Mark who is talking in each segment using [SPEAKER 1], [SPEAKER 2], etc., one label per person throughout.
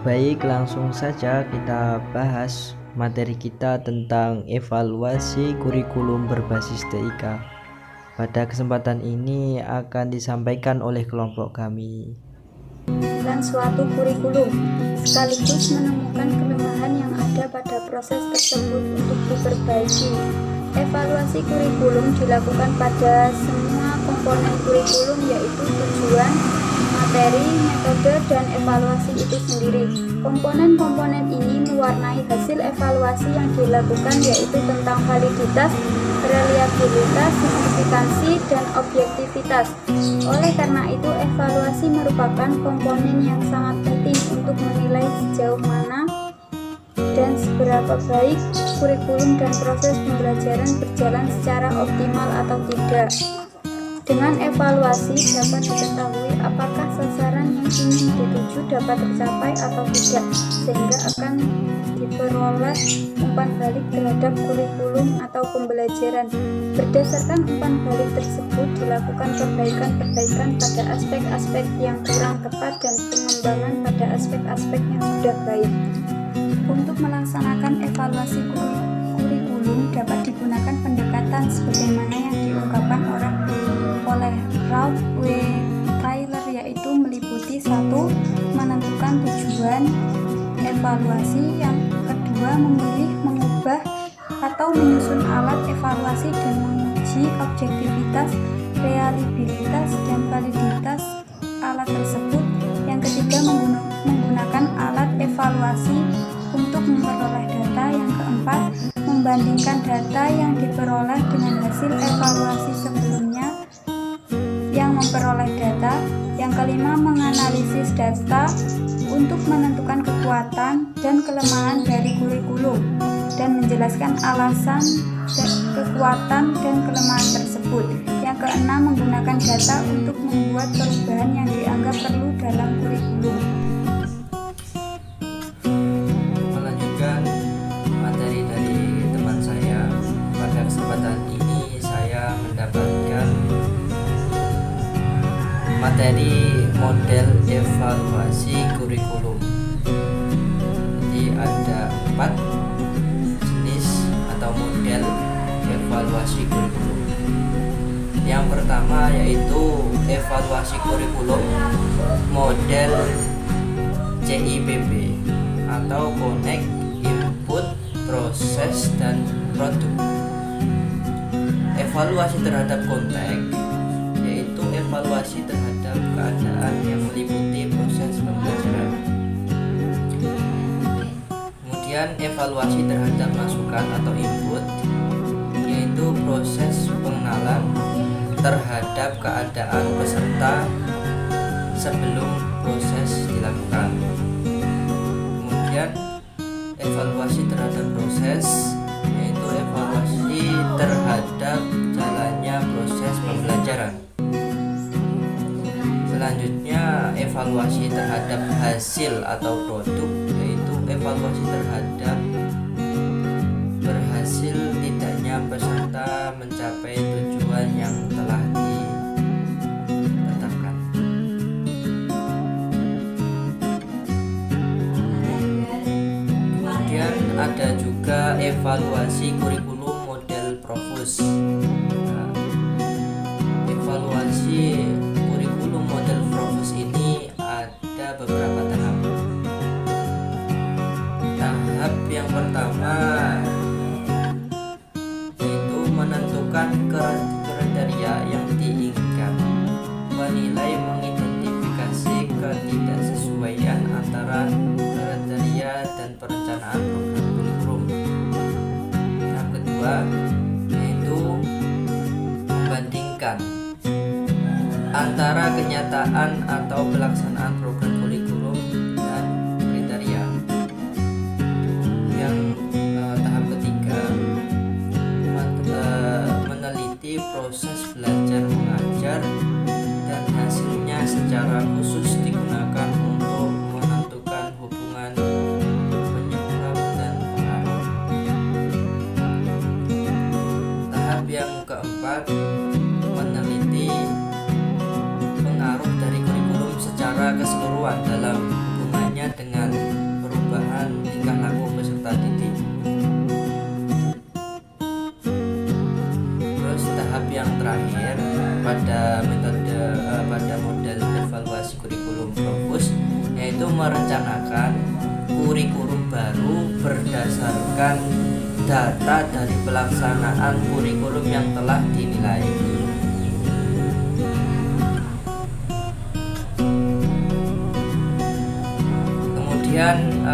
[SPEAKER 1] Baik, langsung saja kita bahas materi kita tentang evaluasi kurikulum berbasis TIK. Pada kesempatan ini akan disampaikan oleh kelompok kami.
[SPEAKER 2] Dan suatu kurikulum, sekaligus menemukan kelemahan yang ada pada proses tersebut untuk diperbaiki. Evaluasi kurikulum dilakukan pada semua komponen kurikulum, yaitu tujuan, materi, metode, dan evaluasi itu sendiri. Komponen-komponen ini mewarnai hasil evaluasi yang dilakukan, yaitu tentang validitas, reliabilitas, signifikansi, dan objektivitas. Oleh karena itu, evaluasi merupakan komponen yang sangat penting untuk menilai sejauh mana dan seberapa baik kurikulum dan proses pembelajaran berjalan secara optimal atau tidak. Dengan evaluasi dapat diketahui apakah sasaran yang ingin dituju dapat tercapai atau tidak, sehingga akan diperoleh umpan balik terhadap kurikulum atau pembelajaran. Berdasarkan umpan balik tersebut dilakukan perbaikan-perbaikan pada aspek-aspek yang kurang tepat dan pengembangan pada aspek-aspek yang sudah baik. Untuk melaksanakan evaluasi kurikulum dapat digunakan pendekatan sebagaimana yang diungkapkan oleh Ralph W. Tyler, yaitu meliputi 1. Menentukan tujuan evaluasi, yang kedua memilih, mengubah, atau menyusun alat evaluasi dan menguji objektivitas, reliabilitas, dan validitas alat tersebut, yang ketiga menggunakan alat evaluasi untuk memperoleh data, yang keempat membandingkan data yang diperoleh dengan hasil evaluasi sebelumnya yang memperoleh data, yang kelima menganalisis data untuk menentukan kekuatan dan kelemahan dari kurikulum dan menjelaskan alasan kekuatan dan kelemahan tersebut, yang keenam menggunakan data untuk membuat perubahan yang dianggap perlu dalam kurikulum.
[SPEAKER 1] Melanjutkan materi dari teman saya, pada kesempatan ini saya mendapatkan materi model evaluasi kurikulum. Jadi ada 4 jenis atau model evaluasi kurikulum. Yang pertama yaitu evaluasi kurikulum model CIPP atau Connect, Input, Proses, dan Produk. Evaluasi terhadap konteks yaitu evaluasi terhadap keadaan yang meliputi proses pembelajaran. Kemudian evaluasi terhadap masukan atau input, yaitu proses pengenalan terhadap keadaan peserta sebelum proses dilakukan. Kemudian evaluasi terhadap proses, yaitu evaluasi terhadap jalannya proses pembelajaran. Selanjutnya evaluasi terhadap hasil atau produk, yaitu evaluasi terhadap berhasil tidaknya peserta mencapai tujuan yang telah ditetapkan. Kemudian ada juga evaluasi kurikulum model Profus. Nah, evaluasi kurikulum model Profus ini ada beberapa tahap. Tahap yang pertama yaitu menentukan kriteria yang diinginkan, menilai mengidentifikasi ketidaksesuaian antara kriteria dan perencanaan program kurikulum. Yang kedua yaitu membandingkan antara kenyataan atau pelaksanaan program kurikulum dan kriteria. Yang tahap ketiga meneliti proses belajar mengajar dan hasilnya secara khusus digunakan untuk menentukan hubungan penyebab dan pengaruh. Tahap yang keempat meneliti pengaruh dari kurikulum secara keseluruhan berdasarkan data dari pelaksanaan kurikulum yang telah dinilai. Kemudian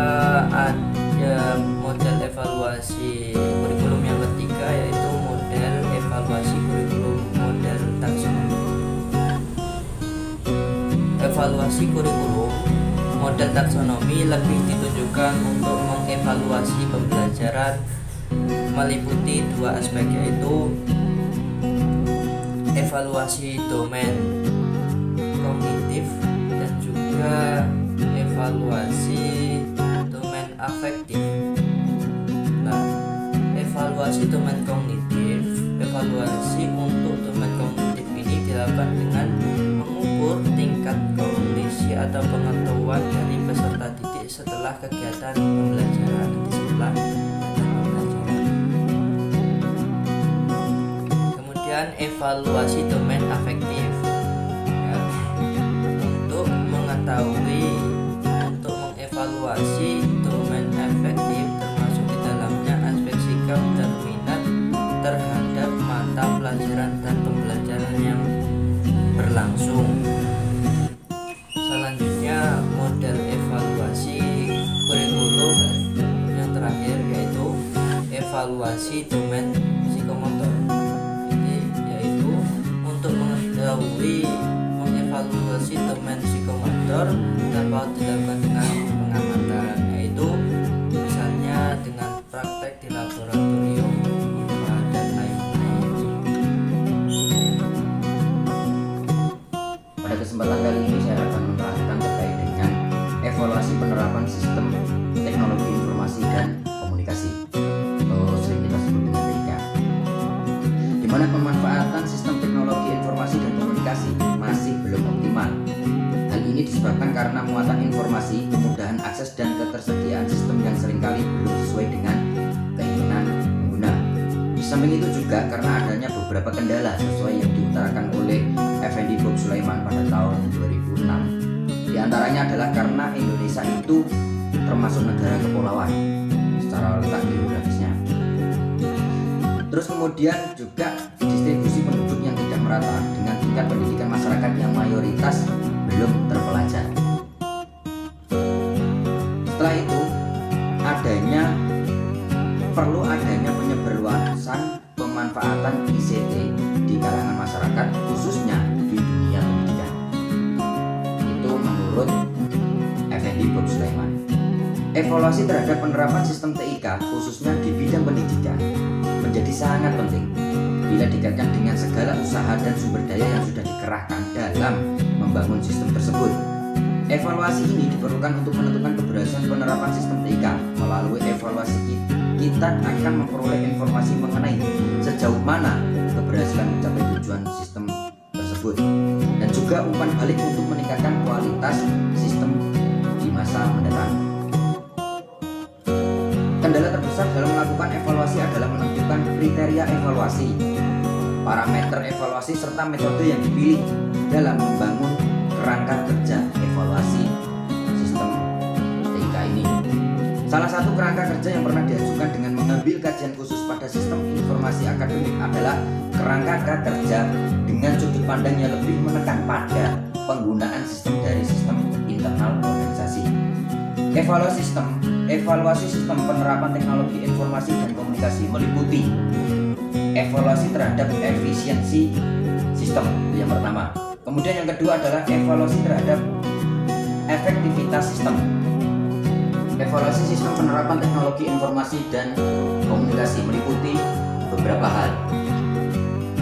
[SPEAKER 1] ada model evaluasi kurikulum yang ketiga, yaitu model evaluasi kurikulum model taksonomi. Evaluasi kurikulum model taksonomi lebih ditujukan untuk mengevaluasi pembelajaran meliputi dua aspek, yaitu evaluasi domain kognitif dan juga evaluasi domain afektif. Nah, evaluasi domain kognitif, evaluasi untuk domain kognitif ini dilakukan dengan mengukur tingkat kognisi atau pengetahuan dari peserta didik setelah kegiatan pembelajaran. Kemudian evaluasi domain afektif, ya, untuk mengevaluasi domain afektif termasuk di dalamnya aspek sikap dan minat terhadap mata pelajaran dan pembelajaran yang berlangsung. Selanjutnya model evaluasi kurikulum yang terakhir, yaitu evaluasi domain psikomotor, yaitu untuk mengevaluasi domain psikomotor dapat dilakukan dengan pengamatan, yaitu misalnya dengan praktek di laboratorium dan lain-lain.
[SPEAKER 3] Pada kesempatan kali ini saya akan menerangkan terkait dengan evaluasi penerapan sistem teknologi informasi dan komunikasi, atau sering kita sebut dengan TIK, di mana pemanfaatan sistem teknologi informasi dan komunikasi masih belum optimal. Hal ini disebabkan karena muatan informasi, kemudahan akses dan ketersediaan sistem yang seringkali belum sesuai dengan keinginan pengguna. Di samping itu juga karena adanya beberapa kendala sesuai yang diutarakan oleh Effendi Bob Sulaiman pada tahun 2006. Di antaranya adalah karena Indonesia itu termasuk negara kepulauan secara letak geografisnya. Terus kemudian juga distribusi penduduk yang tidak merata dengan tingkat pendidikan masyarakat yang mayoritas belum terpelajar. Setelah itu perlu adanya penyebarluasan pemanfaatan ICT di kalangan masyarakat, khususnya di dunia pendidikan. Itu menurut Effendi Bob Sulaiman. Evaluasi terhadap penerapan sistem TIK khususnya di bidang pendidikan menjadi sangat penting bila dikaitkan dengan segala usaha dan sumber daya yang sudah dikerahkan dalam membangun sistem tersebut. Evaluasi ini diperlukan untuk menentukan keberhasilan penerapan sistem TIK. Melalui evaluasi kita akan memperoleh informasi mengenai sejauh mana keberhasilan mencapai tujuan sistem tersebut dan juga umpan balik untuk meningkatkan kualitas sistem di masa mendatang. Kendala terbesar dalam melakukan evaluasi adalah menentukan kriteria evaluasi, parameter evaluasi, serta metode yang dipilih dalam membangun kerangka kerja evaluasi sistem TIK ini. Salah satu kerangka kerja yang pernah diajukan dengan mengambil kajian khusus pada sistem informasi akademik adalah kerangka kerja dengan sudut pandang yang lebih menekan pada penggunaan sistem dari sistem internal organisasi. Evaluasi sistem penerapan teknologi informasi dan komunikasi meliputi evaluasi terhadap efisiensi sistem, yang pertama. Kemudian yang kedua adalah evaluasi terhadap efektivitas sistem. Evaluasi sistem penerapan teknologi informasi dan komunikasi meliputi beberapa hal.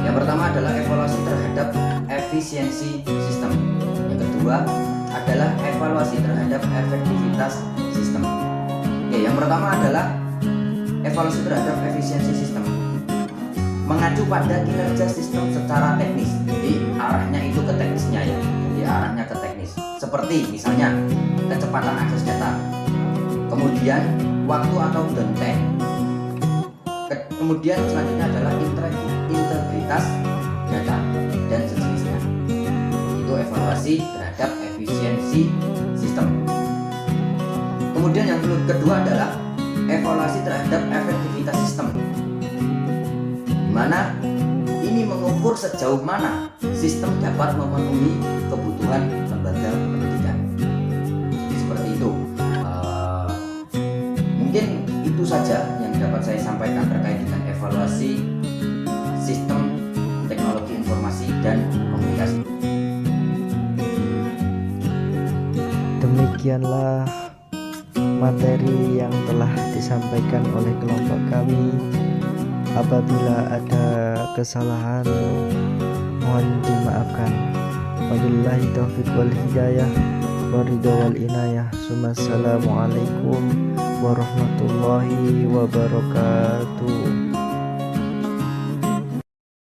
[SPEAKER 3] Yang pertama adalah evaluasi terhadap efisiensi sistem. Yang kedua adalah evaluasi terhadap efektivitas sistem. Oke, yang pertama adalah evaluasi terhadap efisiensi sistem. Mengacu pada kinerja sistem secara teknis. Jadi arahnya itu ke teknisnya ya. Jadi arahnya ke teknis. Seperti misalnya kecepatan akses data. Kemudian waktu atau downtime. Kemudian selanjutnya adalah integritas data dan sejenisnya. Itu evaluasi terhadap efisiensi sistem. Kemudian yang kedua adalah evaluasi terhadap efektivitas sistem, di mana ini mengukur sejauh mana sistem dapat memenuhi kebutuhan lembaga pendidikan. Jadi seperti itu. Mungkin itu saja yang dapat saya sampaikan terkait dengan evaluasi sistem teknologi informasi dan komunikasi.
[SPEAKER 1] Demikianlah materi yang telah disampaikan oleh kelompok kami. Apabila ada kesalahan, mohon dimaafkan. Wabillahi taufiq wal hidayah, waridho wal inayah. Assalamualaikum warahmatullahi wabarakatuh.